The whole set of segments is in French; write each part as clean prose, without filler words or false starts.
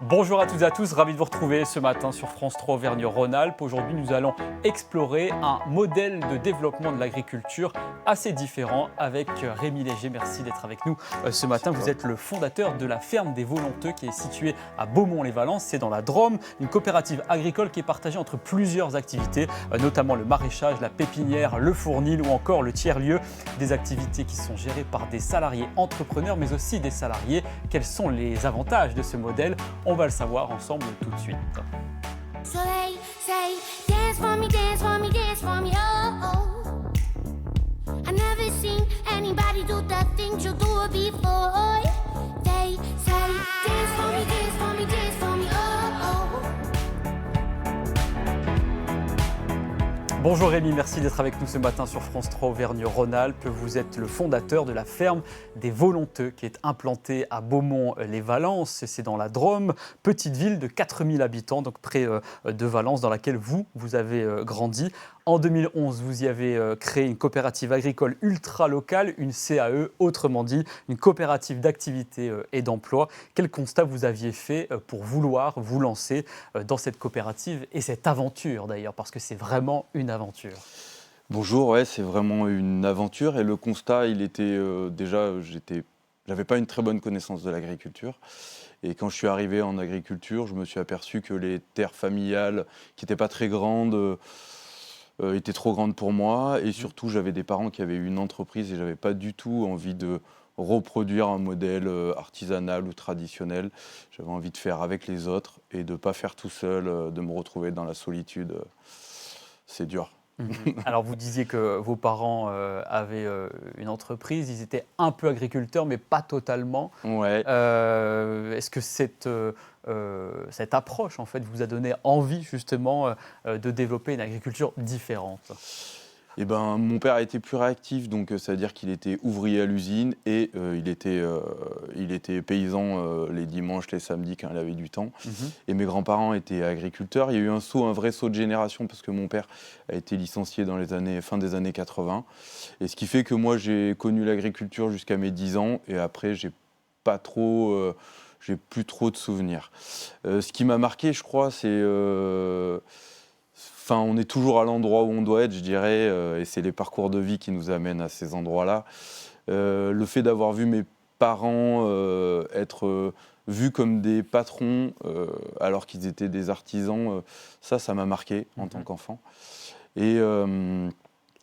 Bonjour à toutes et à tous, ravi de vous retrouver ce matin sur France 3 Auvergne-Rhône-Alpes. Aujourd'hui, nous allons explorer un modèle de développement de l'agriculture assez différent avec Rémi Léger. Merci d'être avec nous ce matin. Vous êtes le fondateur de la ferme des Volonteux qui est située à Beaumont-les-Valences, c'est dans la Drôme, une coopérative agricole qui est partagée entre plusieurs activités, notamment le maraîchage, la pépinière, le fournil ou encore le tiers-lieu. Des activités qui sont gérées par des salariés entrepreneurs mais aussi des salariés. Quels sont les avantages de ce modèle ? On va le savoir ensemble tout de suite. So they say, dance for me, dance for me, dance for me, oh, oh. I never seen anybody do the things you do before. They say, dance for me, dance for me, dance for me, oh, oh. Bonjour Rémi, merci d'être avec nous ce matin sur France 3 Auvergne-Rhône-Alpes. Vous êtes le fondateur de la ferme des Volonteux qui est implantée à Beaumont-les-Valences. C'est dans la Drôme, petite ville de 4000 habitants, donc près de Valence, dans laquelle vous avez grandi. En 2011, vous y avez créé une coopérative agricole ultra locale, une CAE, autrement dit, une coopérative d'activité et d'emploi. Quel constat vous aviez fait pour vouloir vous lancer dans cette coopérative et cette aventure d'ailleurs, parce que c'est vraiment une aventure. Bonjour, ouais, c'est vraiment une aventure et le constat, il était j'avais pas une très bonne connaissance de l'agriculture. Et quand je suis arrivé en agriculture, je me suis aperçu que les terres familiales, qui n'étaient pas très grandes, étaient trop grandes pour moi. Et surtout, j'avais des parents qui avaient une entreprise et j'avais pas du tout envie de reproduire un modèle artisanal ou traditionnel. J'avais envie de faire avec les autres et de pas faire tout seul, de me retrouver dans la solitude. C'est dur. Alors vous disiez que vos parents avaient une entreprise, ils étaient un peu agriculteurs mais pas totalement. Ouais. Est-ce que cette approche en fait vous a donné envie justement de développer une agriculture différente ? Eh ben, mon père a été plus réactif, donc ça veut dire qu'il était ouvrier à l'usine et il était paysan les dimanches, les samedis quand il avait du temps. Et mes grands-parents étaient agriculteurs. Il y a eu un vrai saut de génération parce que mon père a été licencié dans fin des années 80. Et ce qui fait que moi, j'ai connu l'agriculture jusqu'à mes 10 ans et après, j'ai plus trop de souvenirs. Ce qui m'a marqué, je crois, c'est... on est toujours à l'endroit où on doit être, je dirais, et c'est les parcours de vie qui nous amènent à ces endroits-là. Le fait d'avoir vu mes parents être vus comme des patrons alors qu'ils étaient des artisans, ça m'a marqué en tant qu'enfant. Et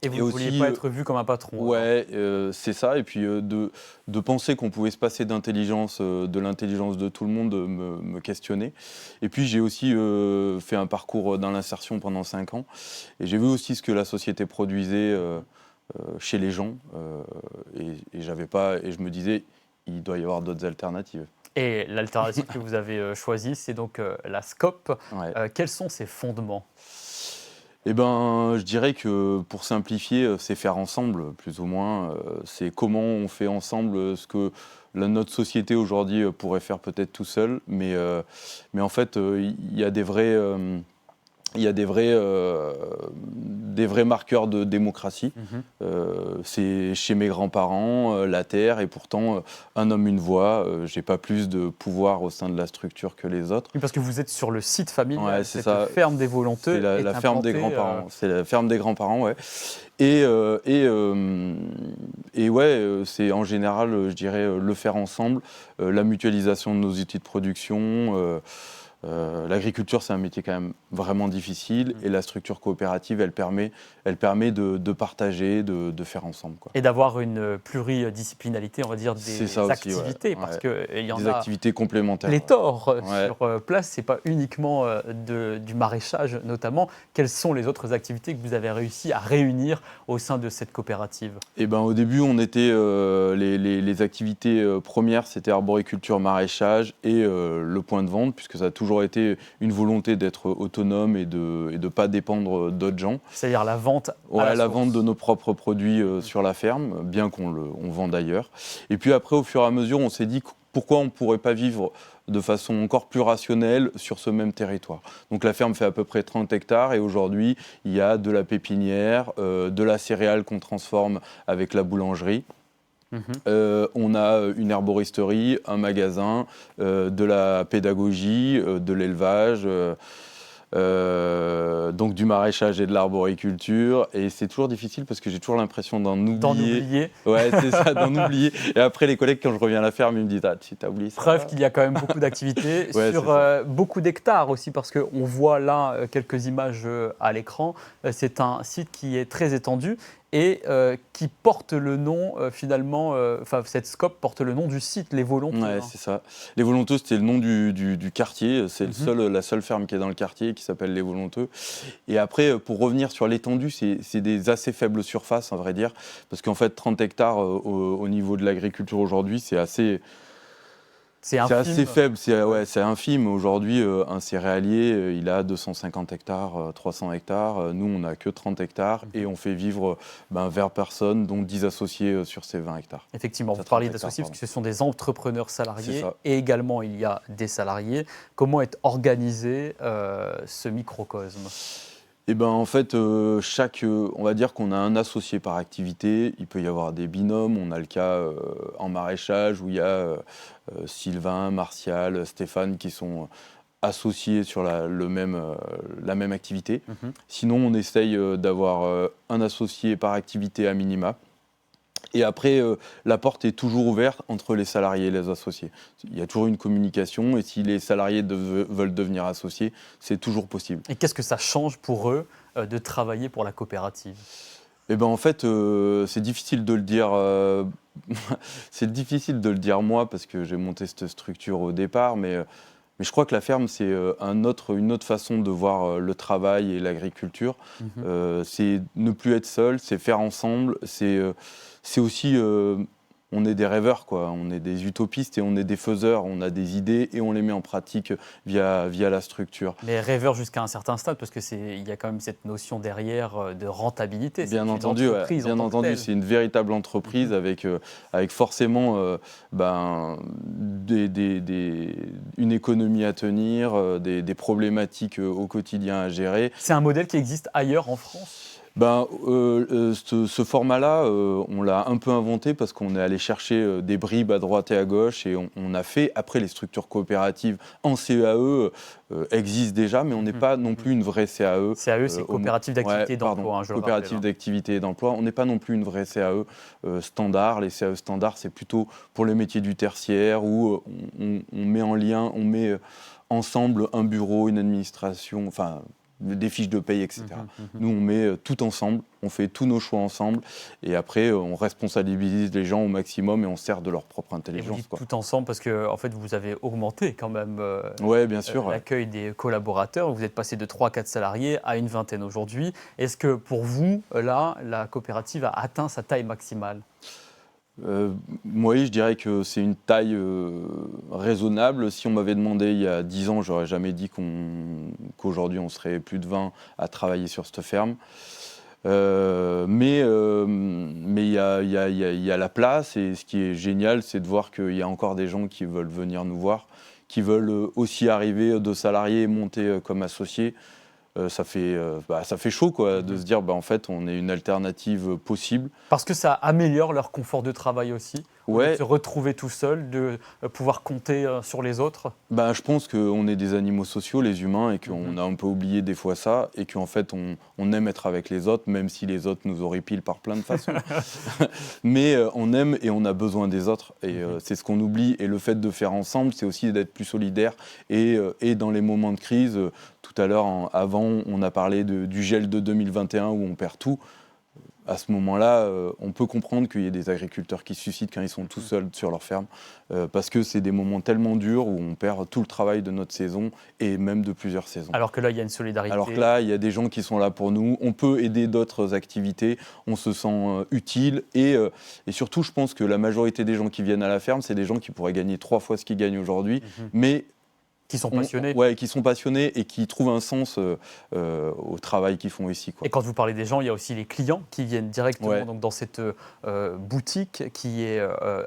vous ne vouliez pas être vu comme un patron ? Ouais, c'est ça. Et puis de penser qu'on pouvait se passer de l'intelligence de tout le monde me questionnait. Et puis j'ai aussi fait un parcours dans l'insertion pendant 5 ans. Et j'ai vu aussi ce que la société produisait chez les gens. Et je me disais, il doit y avoir d'autres alternatives. Et l'alternative que vous avez choisie, c'est donc la SCOP. Ouais. Quels sont ses fondements ? Eh ben, je dirais que pour simplifier, c'est faire ensemble, plus ou moins. C'est comment on fait ensemble ce que notre société aujourd'hui pourrait faire peut-être tout seul. Mais en fait, il y a des vrais marqueurs de démocratie. C'est chez mes grands-parents, la terre, et pourtant, un homme, une voix. J'ai pas plus de pouvoir au sein de la structure que les autres. Oui, parce que vous êtes sur le site familial, Ouais, c'est cette ça. ferme des Volonteux. C'est la ferme des grands-parents. C'est la ferme des grands-parents, ouais. Et ouais, c'est en général, je dirais, le faire ensemble, la mutualisation de nos outils de production. L'agriculture, c'est un métier quand même vraiment difficile et la structure coopérative, elle permet de partager, de faire ensemble, quoi. Et d'avoir une pluridisciplinarité, on va dire, des activités, parce qu'il y en a... Des activités complémentaires. Pléthore sur place, ce n'est pas uniquement du maraîchage notamment. Quelles sont les autres activités que vous avez réussi à réunir au sein de cette coopérative ? Eh ben, au début, on était les activités premières, c'était arboriculture, maraîchage et le point de vente, puisque ça a toujours été une volonté d'être autonome et de ne pas dépendre d'autres gens. C'est-à-dire la vente la vente de nos propres produits sur la ferme, bien qu'on vend d'ailleurs. Et puis après, au fur et à mesure, on s'est dit pourquoi on ne pourrait pas vivre de façon encore plus rationnelle sur ce même territoire. Donc la ferme fait à peu près 30 hectares et aujourd'hui, il y a de la pépinière, de la céréale qu'on transforme avec la boulangerie. On a une herboristerie, un magasin, de la pédagogie, de l'élevage, donc du maraîchage et de l'arboriculture. Et c'est toujours difficile parce que j'ai toujours l'impression d'en oublier. Ouais, c'est ça, d'en oublier. Et après, les collègues, quand je reviens à la ferme, ils me disent « Ah, tu t'as oublié ça ?» Preuve qu'il y a quand même beaucoup d'activités Ouais, sur beaucoup d'hectares aussi, parce qu'on voit là quelques images à l'écran. C'est un site qui est très étendu et qui porte le nom finalement, cette scope porte le nom du site, les Volonteux. Ouais, c'est ça. Les Volonteux, c'était le nom du quartier. C'est la seule ferme qui est dans le quartier qui s'appelle Les Volonteux. Et après, pour revenir sur l'étendue, c'est des assez faibles surfaces, à vrai dire. Parce qu'en fait, 30 hectares au niveau de l'agriculture aujourd'hui, c'est assez faible, c'est infime. Aujourd'hui, un céréalier, il a 250 hectares, 300 hectares. Nous, on n'a que 30 hectares et on fait vivre 20 personnes, dont 10 associés sur ces 20 hectares. Effectivement, vous parlez d'associés parce que ce sont des entrepreneurs salariés et également il y a des salariés. Comment est organisé ce microcosme ? Eh ben, en fait, on va dire qu'on a un associé par activité. Il peut y avoir des binômes. On a le cas en maraîchage où il y a Sylvain, Martial, Stéphane qui sont associés sur la même activité. Sinon, on essaye d'avoir un associé par activité à minima. Et après, la porte est toujours ouverte entre les salariés et les associés. Il y a toujours une communication et si les salariés veulent devenir associés, c'est toujours possible. Et qu'est-ce que ça change pour eux de travailler pour la coopérative ? Eh ben, en fait, c'est difficile de le dire. C'est difficile de le dire moi parce que j'ai monté cette structure au départ, mais je crois que la ferme, c'est une autre façon de voir le travail et l'agriculture. C'est ne plus être seul, c'est faire ensemble, c'est aussi, on est des rêveurs, quoi. On est des utopistes et on est des faiseurs. On a des idées et on les met en pratique via la structure. Mais rêveurs jusqu'à un certain stade, parce qu'il y a quand même cette notion derrière de rentabilité. Bien entendu, c'est une véritable entreprise avec forcément une économie à tenir, des problématiques au quotidien à gérer. C'est un modèle qui existe ailleurs en France ? Ce format-là, on l'a un peu inventé parce qu'on est allé chercher des bribes à droite et à gauche et on a fait, après les structures coopératives en CAE existent déjà, mais on n'est pas non plus une vraie CAE. CAE, c'est coopérative d'activité et d'emploi. Coopérative d'activité et d'emploi. On n'est pas non plus une vraie CAE standard. Les CAE standards, c'est plutôt pour les métiers du tertiaire où on met en lien, on met ensemble un bureau, une administration, enfin des fiches de paye, etc. Nous, on met tout ensemble, on fait tous nos choix ensemble, et après, on responsabilise les gens au maximum et on sert de leur propre intelligence. Et vous dites tout ensemble parce que, en fait, vous avez augmenté quand même bien sûr, l'accueil des collaborateurs. Vous êtes passé de 3-4 salariés à une vingtaine aujourd'hui. Est-ce que pour vous, là, la coopérative a atteint sa taille maximale ? Oui, je dirais que c'est une taille raisonnable. Si on m'avait demandé il y a 10 ans, j'aurais jamais dit qu'aujourd'hui on serait plus de 20 à travailler sur cette ferme. Mais il y a la place et ce qui est génial, c'est de voir qu'il y a encore des gens qui veulent venir nous voir, qui veulent aussi arriver de salariés et monter comme associés. Ça fait chaud quoi, de se dire en fait on est une alternative possible. Parce que ça améliore leur confort de travail aussi, de se retrouver tout seul, de pouvoir compter sur les autres. Je pense qu'on est des animaux sociaux, les humains, et qu'on a un peu oublié des fois ça, et qu'en fait on aime être avec les autres, même si les autres nous horripilent par plein de façons. Mais on aime et on a besoin des autres, et c'est ce qu'on oublie. Et le fait de faire ensemble, c'est aussi d'être plus solidaire, et dans les moments de crise, tout à l'heure, avant, on a parlé du gel de 2021 où on perd tout. À ce moment-là, on peut comprendre qu'il y ait des agriculteurs qui se suicident quand ils sont tout seuls sur leur ferme, parce que c'est des moments tellement durs où on perd tout le travail de notre saison et même de plusieurs saisons. Alors que là, il y a une solidarité. Alors que là, il y a des gens qui sont là pour nous. On peut aider d'autres activités. On se sent utile. Et surtout, je pense que la majorité des gens qui viennent à la ferme, c'est des gens qui pourraient gagner 3 fois ce qu'ils gagnent aujourd'hui, mais Qui sont passionnés. Ouais, qui sont passionnés et qui trouvent un sens au travail qu'ils font ici, quoi. Et quand vous parlez des gens, il y a aussi les clients qui viennent directement Ouais. donc, dans cette boutique qui est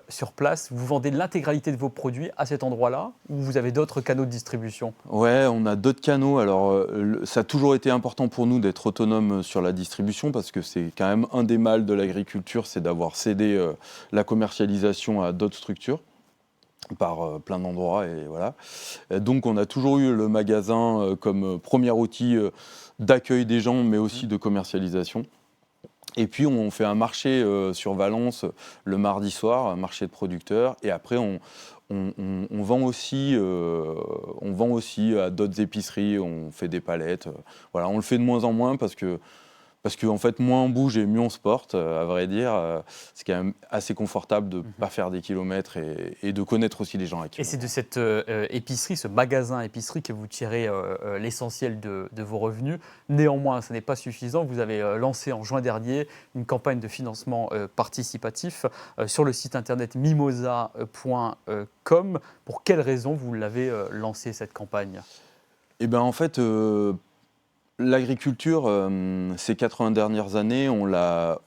sur place. Vous vendez l'intégralité de vos produits à cet endroit-là ou vous avez d'autres canaux de distribution? Ouais, on a d'autres canaux. Alors, ça a toujours été important pour nous d'être autonome sur la distribution parce que c'est quand même un des mâles de l'agriculture, c'est d'avoir cédé la commercialisation à d'autres structures par plein d'endroits et voilà. Donc on a toujours eu le magasin comme premier outil d'accueil des gens mais aussi de commercialisation. Et puis on fait un marché sur Valence le mardi soir, un marché de producteurs et après on vend aussi à d'autres épiceries, on fait des palettes. Voilà, on le fait de moins en moins parce que en fait, moins on bouge et mieux on se porte, à vrai dire. C'est quand même assez confortable de ne pas faire des kilomètres et de connaître aussi les gens à qui Et on c'est de vend. cette épicerie, ce magasin épicerie que vous tirez l'essentiel de vos revenus. Néanmoins, ce n'est pas suffisant. Vous avez lancé en juin dernier une campagne de financement participatif sur le site internet mimosa.com. Pour quelles raisons vous l'avez lancé cette campagne? Et ben en fait, l'agriculture, ces 80 dernières années, on l'a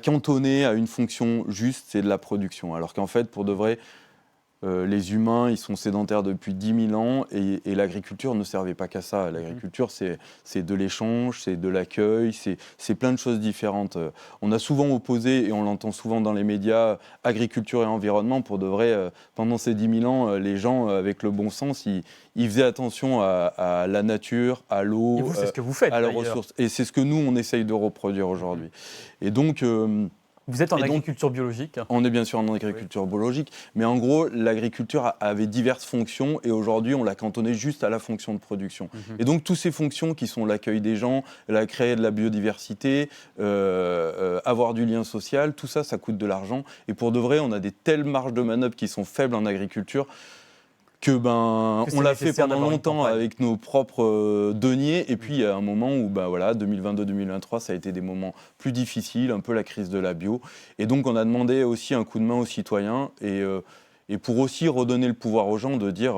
cantonné à une fonction juste, c'est de la production. Alors qu'en fait, pour de vrai, les humains, ils sont sédentaires depuis 10 000 ans et l'agriculture ne servait pas qu'à ça. L'agriculture, c'est de l'échange, c'est de l'accueil, c'est plein de choses différentes. On a souvent opposé, et on l'entend souvent dans les médias, agriculture et environnement. Pour de vrai, pendant ces 10 000 ans, les gens, avec le bon sens, ils faisaient attention à la nature, à l'eau, Et vous, c'est ce que vous faites à leurs d'ailleurs. ressources. Et c'est ce que nous, on essaye de reproduire aujourd'hui. Et donc... Vous êtes en et donc, agriculture biologique. on est bien sûr en agriculture biologique, mais en gros, l'agriculture avait diverses fonctions et aujourd'hui, on l'a cantonné juste à la fonction de production. Et donc, toutes ces fonctions qui sont l'accueil des gens, créer de la biodiversité, avoir du lien social, tout ça, ça coûte de l'argent. Et pour de vrai, on a des telles marges de manœuvre qui sont faibles en agriculture que c'est on l'a fait nécessaire pendant d'avoir une longtemps campagne. avec nos propres deniers. Et puis, il y a un moment où, 2022-2023, ça a été des moments plus difficiles, un peu la crise de la bio. Et donc, on a demandé aussi un coup de main aux citoyens et pour aussi redonner le pouvoir aux gens de dire,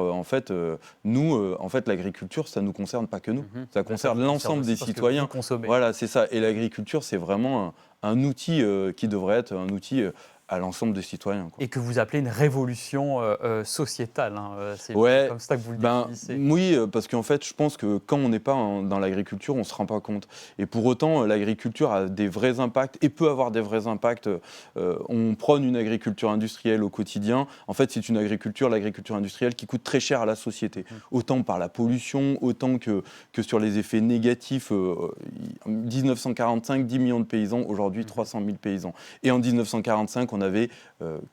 nous, l'agriculture, ça ne nous concerne pas que nous. Ça concerne vous l'ensemble des aussi parce que citoyens. vous consommez. Voilà, c'est ça. Et l'agriculture, c'est vraiment un outil qui devrait être un outil à l'ensemble des citoyens, quoi. Et que vous appelez une révolution sociétale. C'est Ouais, comme ça que vous le ben, définissez. oui, parce qu'en fait, je pense que quand on n'est pas dans l'agriculture, on ne se rend pas compte. Et pour autant, l'agriculture a des vrais impacts et peut avoir des vrais impacts. On prône une agriculture industrielle au quotidien. En fait, c'est l'agriculture industrielle qui coûte très cher à la société. Autant par la pollution, autant que sur les effets négatifs. En 1945, 10 millions de paysans, aujourd'hui 300 000 paysans. Et en 1945, on avait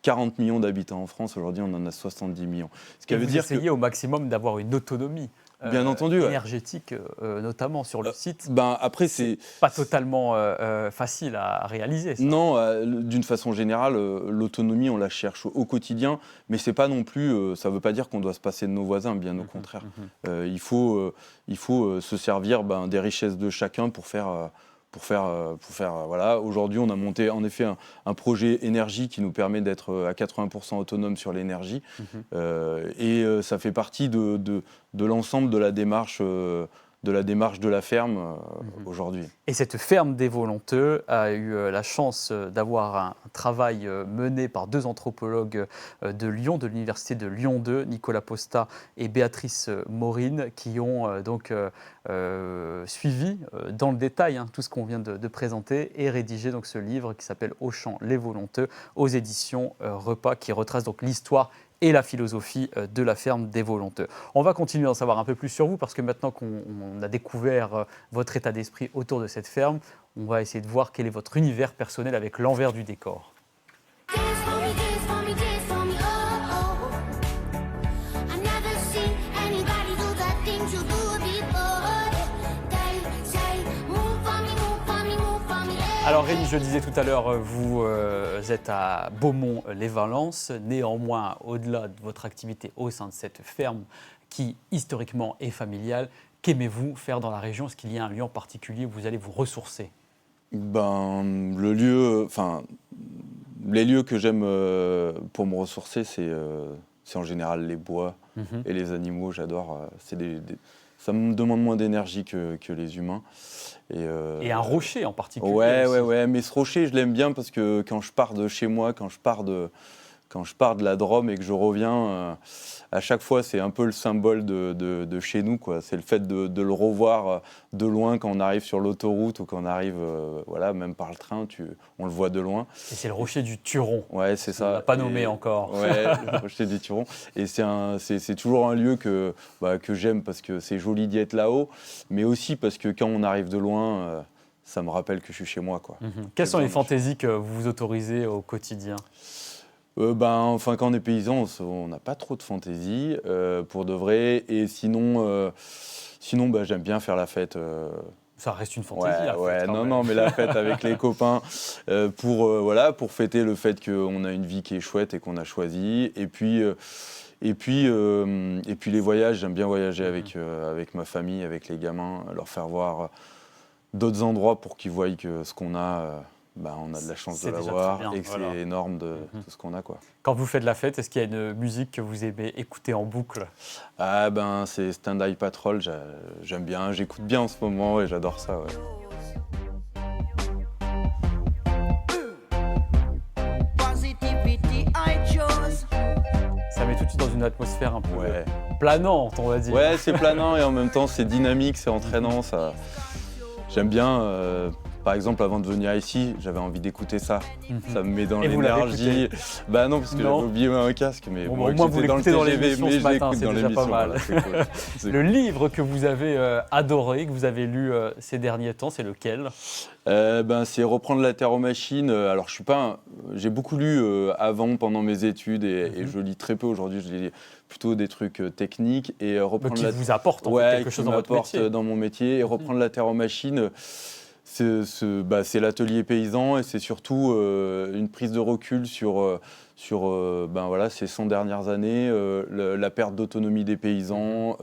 40 millions d'habitants en France, aujourd'hui on en a 70 millions. Ce qui Et veut vous dire essayez au maximum d'avoir une autonomie Bien entendu, ouais. énergétique, notamment sur le site. après c'est Pas totalement facile à réaliser, ça. non, d'une façon générale, l'autonomie on la cherche au quotidien, mais c'est pas non plus, ça veut pas dire qu'on doit se passer de nos voisins, bien au contraire. Il faut se servir des richesses de chacun pour faire voilà. Aujourd'hui, on a monté en effet un projet énergie qui nous permet d'être à 80% autonome sur l'énergie. Ça fait partie de l'ensemble de la démarche de la ferme aujourd'hui. Et cette ferme des Volonteux a eu la chance d'avoir un travail mené par deux anthropologues de Lyon, de l'université de Lyon 2, Nicolas Posta et Béatrice Maurine, qui ont donc suivi dans le détail tout ce qu'on vient de présenter et rédigé donc ce livre qui s'appelle Au champ les Volonteux aux éditions Repas, qui retrace donc l'histoire et la philosophie de la ferme des Volonteux. On va continuer à en savoir un peu plus sur vous parce que maintenant qu'on a découvert votre état d'esprit autour de cette ferme, on va essayer de voir quel est votre univers personnel avec l'envers du décor. Dance for me, dance for me, dance for me, oh, oh. I've never seen anybody do the things you do before. They say, move for me, move for me, move for me, yeah. Alors Rémi, je le disais tout à l'heure, vous êtes à Beaumont-les-Valences. Néanmoins, au-delà de votre activité au sein de cette ferme qui historiquement est familiale, qu'aimez-vous faire dans la région? Est-ce qu'il y a un lieu en particulier où vous allez vous ressourcer? Les lieux que j'aime pour me ressourcer, c'est en général les bois et les animaux, j'adore. Ça me demande moins d'énergie que les humains. Et un rocher en particulier. Ouais, mais ce rocher, je l'aime bien parce que quand je pars de chez moi, quand je pars de la Drôme et que je reviens, à chaque fois, c'est un peu le symbole de chez nous, quoi. C'est le fait de le revoir de loin quand on arrive sur l'autoroute ou quand on arrive, même par le train, on le voit de loin. Et c'est le rocher du Turon. Ouais, c'est ça. On l'a pas nommé encore. Ouais, le rocher du Turon. Et c'est toujours un lieu que j'aime parce que c'est joli d'y être là-haut, mais aussi parce que quand on arrive de loin, ça me rappelle que je suis chez moi, quoi. Quelles sont les fantaisies que vous vous autorisez au quotidien ? Quand on est paysan, on n'a pas trop de fantaisie, pour de vrai. Et sinon, j'aime bien faire la fête. Ça reste une fantaisie, la fête. Non, mais la fête avec les copains, pour fêter le fait qu'on a une vie qui est chouette et qu'on a choisi. Et puis les voyages, j'aime bien voyager avec ma famille, avec les gamins, leur faire voir d'autres endroits pour qu'ils voient que ce qu'on a... on a de la chance de l'avoir et que c'est énorme de tout ce qu'on a, quoi. Quand vous faites la fête, est-ce qu'il y a une musique que vous aimez écouter en boucle ? C'est Stand Eye Patrol, j'aime bien, j'écoute bien en ce moment et j'adore ça, ouais. Ça met tout de suite dans une atmosphère un peu planante, on va dire. Ouais, c'est planant et en même temps c'est dynamique, c'est entraînant, ça. J'aime bien. Par exemple, avant de venir ici, j'avais envie d'écouter ça. Ça me met dans l'énergie. Non, parce que j'avais oublié un casque. Mais au moins, vous l'écoutez dans l'émission ce matin, c'est déjà pas mal. Voilà, cool. Le livre que vous avez adoré, que vous avez lu ces derniers temps, c'est lequel ? C'est Reprendre la terre aux machines. Alors, j'ai beaucoup lu avant, pendant mes études, et je lis très peu aujourd'hui. Je lis plutôt des trucs techniques. Et qui vous apportent quelque chose dans votre métier. Dans mon métier. Et Reprendre la terre aux machines... C'est l'atelier paysan et c'est surtout une prise de recul sur ces 100 dernières années, la perte d'autonomie des paysans,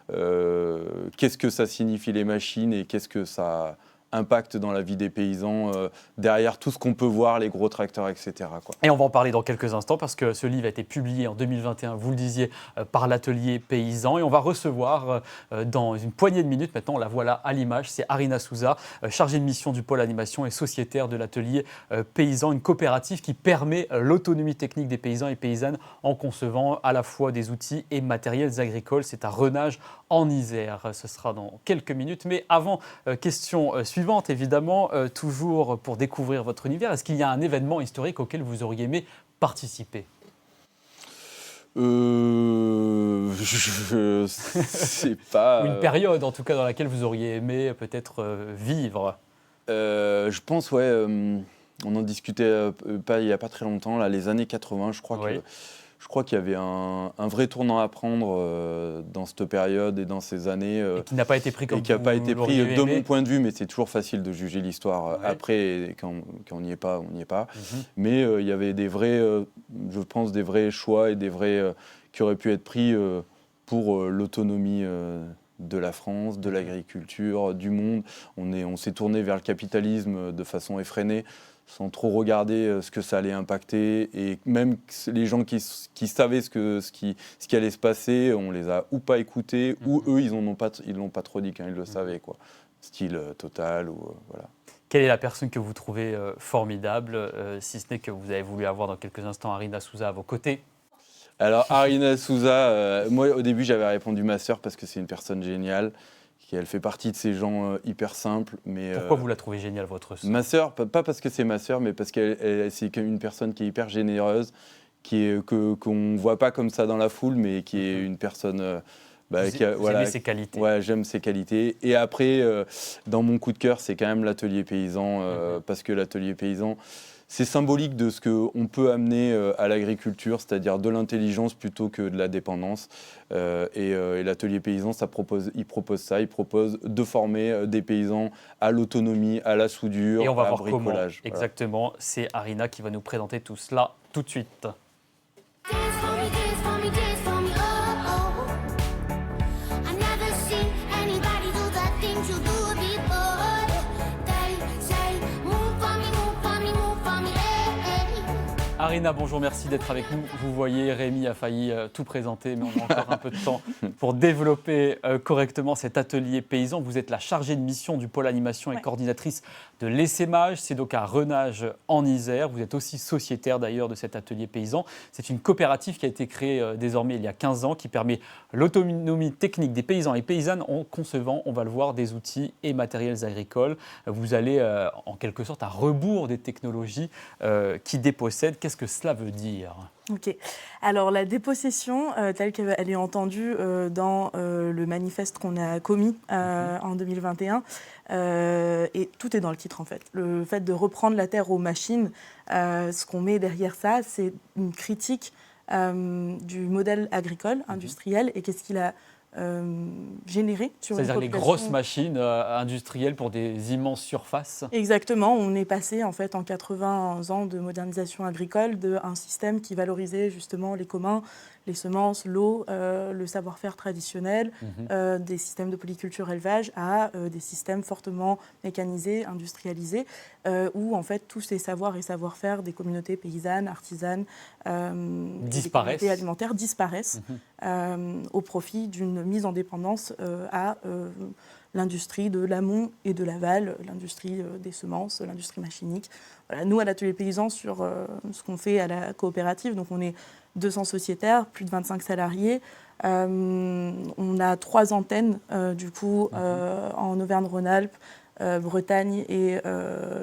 qu'est-ce que ça signifie les machines et qu'est-ce que ça impact dans la vie des paysans, derrière tout ce qu'on peut voir, les gros tracteurs, etc., quoi. Et on va en parler dans quelques instants parce que ce livre a été publié en 2021, vous le disiez, par l'atelier paysan. Et on va recevoir dans une poignée de minutes, maintenant on la voilà à l'image, c'est Arina Souza, chargée de mission du pôle animation et sociétaire de l'atelier paysan, une coopérative qui permet l'autonomie technique des paysans et paysannes en concevant à la fois des outils et matériels agricoles. C'est à Renage en Isère. Ce sera dans quelques minutes. Mais avant, question suivante, évidemment, toujours pour découvrir votre univers. Est-ce qu'il y a un événement historique auquel vous auriez aimé participer ? Je sais pas. Ou une période, en tout cas, dans laquelle vous auriez aimé peut-être vivre ? Je pense, on en discutait il n'y a pas très longtemps, là, les années 80, je crois qu'il y avait un vrai tournant à prendre dans cette période et dans ces années. Et qui n'a pas été pris comme et qui n'a pas été pris aimé. De mon point de vue, mais c'est toujours facile de juger l'histoire après, et quand on n'y est pas, on n'y est pas. Mais il y avait des vrais choix et des vrais qui auraient pu être pris pour l'autonomie de la France, de l'agriculture, du monde. On s'est tourné vers le capitalisme de façon effrénée, sans trop regarder ce que ça allait impacter. Et même les gens qui savaient ce qui allait se passer, on les a ou pas écoutés, ou eux, ils l'ont pas trop dit quand ils le savaient, quoi. Style Total, ou voilà. Quelle est la personne que vous trouvez formidable, si ce n'est que vous avez voulu avoir dans quelques instants Arina Souza à vos côtés ? Alors, Arina Souza, moi, au début, j'avais répondu ma sœur parce que c'est une personne géniale. Elle fait partie de ces gens hyper simpes. Mais, pourquoi vous la trouvez géniale, votre sœur ? Ma sœur, pas parce que c'est ma sœur, mais parce que c'est une personne qui est hyper généreuse, qu'on ne voit pas comme ça dans la foule, mais qui est une personne... vous aimez ses qualités. Ouais, j'aime ses qualités. Et après, dans mon coup de cœur, c'est quand même l'atelier paysan, parce que l'atelier paysan... C'est symbolique de ce qu'on peut amener à l'agriculture, c'est-à-dire de l'intelligence plutôt que de la dépendance. Et l'atelier paysan, il propose de former des paysans à l'autonomie, à la soudure, et on va à voir bricolage. Comment exactement. C'est Arina qui va nous présenter tout cela tout de suite. Dance for me, dance for me, dance for me, oh, oh. I never seen anybody do the things you do before. They say, move for me, move for me, move for me, hey, hey. Marina, bonjour, merci d'être avec nous. Vous voyez, Rémi a failli tout présenter, mais on a encore un peu de temps pour développer correctement cet atelier paysan. Vous êtes la chargée de mission du pôle animation et coordinatrice de l'essaimage. C'est donc à Renage en Isère. Vous êtes aussi sociétaire d'ailleurs de cet atelier paysan. C'est une coopérative qui a été créée désormais il y a 15 ans, qui permet l'autonomie technique des paysans et paysannes en concevant, on va le voir, des outils et matériels agricoles. Vous allez en quelque sorte à rebours des technologies qui dépossèdent. Qu'est-ce que cela veut dire ? Ok. Alors la dépossession, telle qu'elle est entendue dans le manifeste qu'on a commis en 2021, et tout est dans le titre en fait. Le fait de reprendre la terre aux machines, ce qu'on met derrière ça, c'est une critique du modèle agricole, industriel, et qu'est-ce qu'il a généré sur une C'est-à-dire les population. grosses machines industrielles pour des immenses surfaces. Exactement, on est passé en fait en 80 ans de modernisation agricole d'un système qui valorisait justement les communs, les semences, l'eau, le savoir-faire traditionnel, des systèmes de polyculture élevage à des systèmes fortement mécanisés, industrialisés, où en fait tous ces savoirs et savoir-faire des communautés paysannes, artisanes, des communautés alimentaires disparaissent au profit d'une mise en dépendance à l'industrie de l'amont et de l'aval, l'industrie des semences, l'industrie machinique. Voilà, nous, à l'atelier paysan, sur ce qu'on fait à la coopérative, donc on est 200 sociétaires, plus de 25 salariés. On a 3 antennes, du coup, en Auvergne-Rhône-Alpes, Bretagne et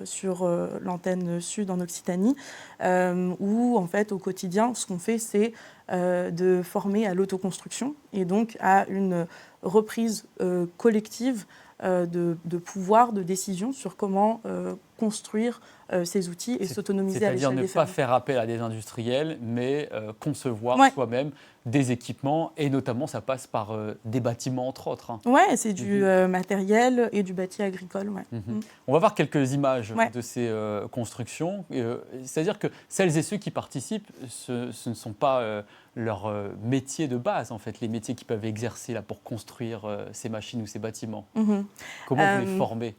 sur l'antenne sud en Occitanie, où, en fait, au quotidien, ce qu'on fait, c'est de former à l'autoconstruction et donc à une reprise collective de pouvoir, de décision sur comment construire ces outils et s'autonomiser à l'échelle des fermes. C'est-à-dire ne pas faire appel à des industriels, mais concevoir soi-même des équipements, et notamment ça passe par des bâtiments entre autres. Hein. Oui, c'est du matériel et du bâti agricole. Ouais. On va voir quelques images de ces constructions. C'est-à-dire que celles et ceux qui participent, ce ne sont pas leur métier de base, en fait, les métiers qu'ils peuvent exercer là, pour construire ces machines ou ces bâtiments. Comment vous les formez ?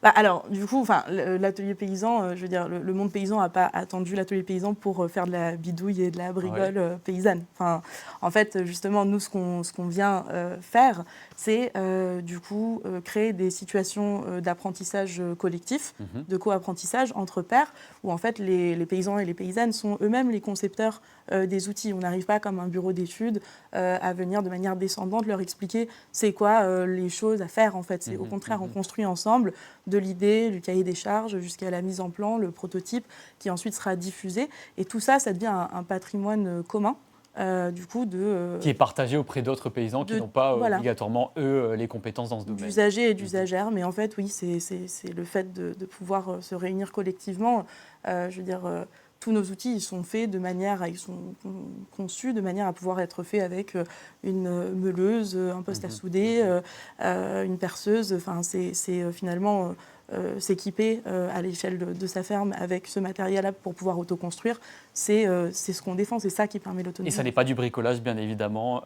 Alors, du coup, l'atelier paysan, je veux dire, le monde paysan n'a pas attendu l'atelier paysan pour faire de la bidouille et de la bricole paysanne. Enfin, en fait, justement, nous, ce qu'on vient faire, c'est du coup créer des situations d'apprentissage collectif, de co-apprentissage entre pairs, où en fait les paysans et les paysannes sont eux-mêmes les concepteurs des outils. On n'arrive pas comme un bureau d'études à venir de manière descendante leur expliquer c'est quoi les choses à faire en fait. C'est au contraire, on construit ensemble de l'idée, du cahier des charges jusqu'à la mise en plan, le prototype qui ensuite sera diffusé. Et tout ça, ça devient un patrimoine commun. Du coup, qui est partagé auprès d'autres paysans qui n'ont pas obligatoirement, eux, les compétences dans ce domaine. D'usagers et d'usagères, mais en fait, oui, c'est le fait de pouvoir se réunir collectivement. Je veux dire, tous nos outils, ils sont faits de manière, ils sont conçus de manière à pouvoir être faits avec une meuleuse, un poste à souder, une perceuse. Enfin, c'est finalement s'équiper à l'échelle de sa ferme avec ce matériel-là pour pouvoir autoconstruire. C'est ce qu'on défend, c'est ça qui permet l'autonomie. Et ça n'est pas du bricolage, bien évidemment,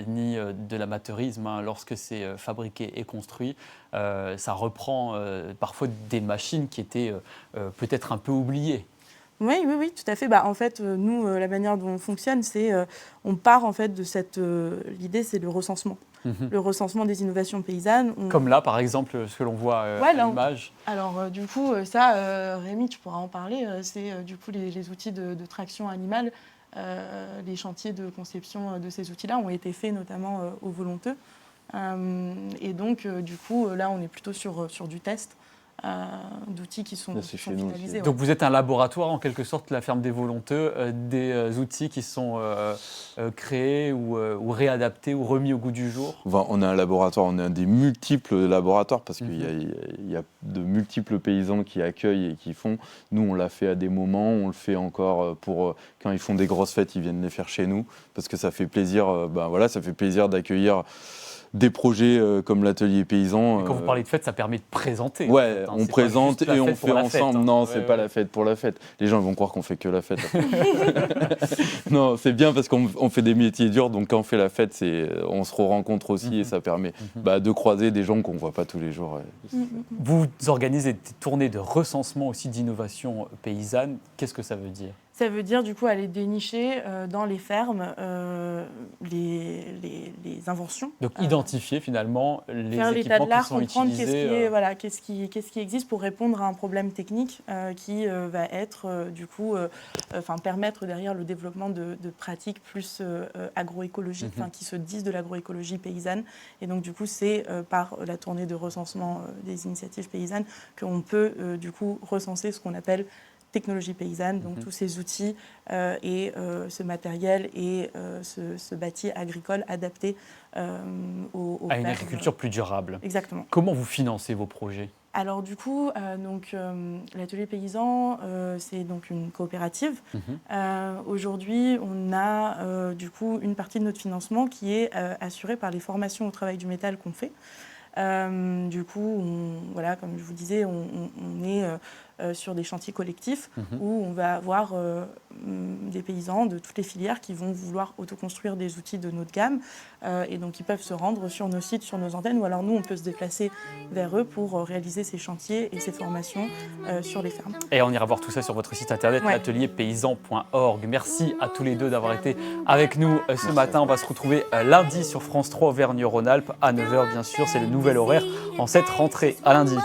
ni de l'amateurisme. Hein. Lorsque c'est fabriqué et construit, ça reprend parfois des machines qui étaient peut-être un peu oubliées. Oui, tout à fait. En fait, nous, la manière dont on fonctionne, c'est on part en fait de cette l'idée, c'est le recensement. Le recensement des innovations paysannes. Comme là, par exemple, ce que l'on voit à l'image. Alors, du coup, ça, Rémi, tu pourras en parler. C'est du coup les outils de traction animale. Les chantiers de conception de ces outils-là ont été faits notamment aux volonteux. Et donc, du coup, là, on est plutôt sur du test. D'outils qui sont finalisés. Donc vous êtes un laboratoire en quelque sorte, la ferme des volonteux, des outils qui sont créés ou réadaptés ou remis au goût du jour. On est un laboratoire, on est un des multiples laboratoires parce qu'il y a de multiples paysans qui accueillent et qui font. Nous on l'a fait à des moments, on le fait encore pour quand ils font des grosses fêtes, ils viennent les faire chez nous parce que ça fait plaisir. Ça fait plaisir d'accueillir des projets comme l'atelier paysan. Et quand vous parlez de fête, ça permet de présenter. Ouais, on présente et on fait ensemble. Non, c'est pas la fête pour la fête. Les gens vont croire qu'on fait que la fête. Non, c'est bien parce qu'on fait des métiers durs, donc quand on fait la fête, on se rencontre aussi et ça permet de croiser des gens qu'on ne voit pas tous les jours. Vous organisez des tournées de recensement aussi d'innovation paysanne. Qu'est-ce que ça veut dire ? Ça veut dire du coup aller dénicher dans les fermes les inventions. Donc identifier finalement les faire l'état équipements de l'art, qui sont comprendre utilisés. qu'est-ce qui existe pour répondre à un problème technique qui va être permettre derrière le développement de pratiques plus agroécologiques, qui se disent de l'agroécologie paysanne. Et donc du coup c'est par la tournée de recensement des initiatives paysannes qu'on peut du coup recenser ce qu'on appelle technologie paysanne, donc tous ces outils et ce matériel et ce bâti agricole adapté aux À une fermes. agriculture plus durable. Exactement. Comment vous financez vos projets ? Alors du coup, l'atelier paysan, c'est donc une coopérative. Aujourd'hui, on a du coup une partie de notre financement qui est assurée par les formations au travail du métal qu'on fait. Du coup, comme je vous disais, on est sur des chantiers collectifs où on va avoir des paysans de toutes les filières qui vont vouloir autoconstruire des outils de notre gamme et donc ils peuvent se rendre sur nos sites, sur nos antennes, ou alors nous on peut se déplacer vers eux pour réaliser ces chantiers et ces formations sur les fermes. Et on ira voir tout ça sur votre site internet, Ouais. atelierpaysan.org. Merci à tous les deux d'avoir été avec nous ce matin. On va se retrouver lundi sur France 3 Auvergne-Rhône-Alpes à 9h bien sûr, c'est le nouvel horaire en cette rentrée. À lundi.